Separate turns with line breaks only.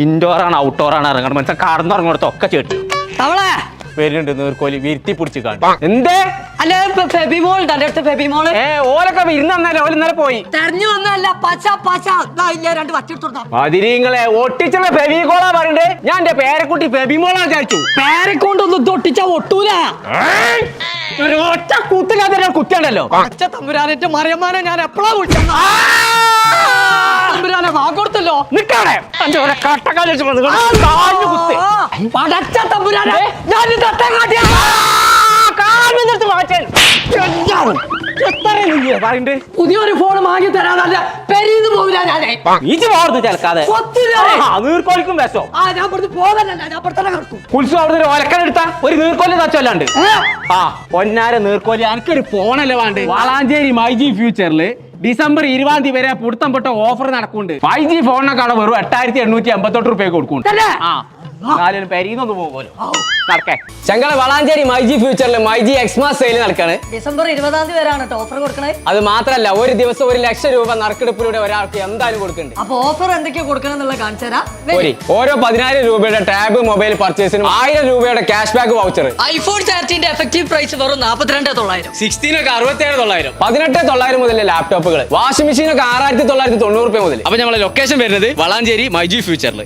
Indoor ആണ് outdoor ആണ് ഇറങ്ങണം മനസ്സിലാ കടന്നിറങ്ങോടത്തൊക്കെ ചേട്ടു
തവളെ
വരുന്നുണ്ട് നീർക്കോലി വിരുത്തി പിടിച്ച് കാണും എന്തേ
അല്ല ഫെബിമോൾ തന്റെ അടുത്ത് ഫെബിമോള്
ഓലൊക്കെ ഇരുന്ന് തന്നാലേ ഓല് ഇന്നലെ പോയി
തെരഞ്ഞു വന്നല്ല പച്ച പച്ച ഇല്ല രണ്ട് വച്ചിട്ട്
അതിരിങ്ങളെ ഒട്ടിച്ചുള്ള ഫെബികോളാ പറയണ്ടേ ഞാൻ എന്റെ പേരക്കുട്ടി ഫെബിമോളാ വിചാരിച്ചു
പേരെക്കൊണ്ടൊന്നും തൊട്ടിച്ച ഒട്ടൂല
ഒരു ഒറ്റ കുത്തില്ലാത്ത കുത്തിയുണ്ടല്ലോ
പച്ച തമ്പുരാനെ മറിയമ്മാനെ ഞാൻ എപ്പോഴാ വിളിച്ചത് തമ്പുരാനെ വാഗൊടുത്തല്ലോ
നിക്കാണേ എന്റെ ഒരു കട്ടക്കാലി വെച്ച് വന്ന് കാലിന് കുത്ത്
പടച്ച തമ്പുരാനെ ഞാൻ തട്ടം കാട്ടിയ
കാലിനെടുത്ത് മാറ്റാൻ പറയണ്ടേ
പുതിയൊരു ഫോൺ വാങ്ങി തരാനല്ല പെരീന്ന് പോവില്ല ഞാനേ
ഈച്ച് പോർന്ന് ചേൽക്കാതെ നീർക്കോലിക്കും വെച്ചോ
ഞാൻ ഇവിടുന്ന് പോകാനല്ല ഞാൻ ഇവിടെ തന്നെ കിടക്കും
ഉത്സവം അവിടുന്ന് ഒലക്കനെടുത്താ ഒരു നീർക്കോലി തച്ചല്ലാണ്ട് ആ പൊന്നാര നീർക്കോലി എനിക്കൊരു ഫോണല്ലേ വേണ്ട വളാഞ്ചേരി മൈജി ഫ്യൂച്ചറില് ഡിസംബർ 20 വരെ പുടുത്തം പൊട്ട ഓഫർ നടക്കുന്നുണ്ട് 5G ഫോണിനൊക്കെ വെറും 8888 രൂപ കൊടുക്കുന്നുണ്ട് നാലും പെരീന്നൊന്ന് പോകുമല്ലോ നടക്കേ
ഞങ്ങളെ വളാഞ്ചേരി മൈജി ഫ്യൂച്ചറിൽ മൈജി എക്സ്മാസ് സെയിൽ നടക്കാണ്
ഡിസംബർ 20 വരെയാണ് ഓഫർ കൊടുക്കണേ
അത് മാത്രല്ല ഒരു ദിവസം 1 ലക്ഷം രൂപ നറുക്കെടുപ്പിലൂടെ ഒരാൾക്ക് എന്തായാലും കൊടുക്കുന്നുണ്ട്
അപ്പൊ ഓഫർ എന്തൊക്കെയാ കൊടുക്കണം എന്നുള്ള കാണിച്ചു തരാം
ഓരോ 10,000 രൂപയുടെ ടാബ് മൊബൈൽ പർച്ചേസിനും 1000 രൂപയുടെ cash back voucher
iPhone 13 effective price വെറും 42,900
16 ഒക്കെ 67,900 18,900 മുതൽ ലാപ്ടോപ്പുകൾ വാഷിംഗ് മെഷീൻ ഒക്കെ 6,990 രൂപ മുതൽ.
അപ്പൊ നമ്മളെ ലൊക്കേഷൻ വരുന്നത് വളാഞ്ചേരി മൈജി ഫ്യൂച്ചറിൽ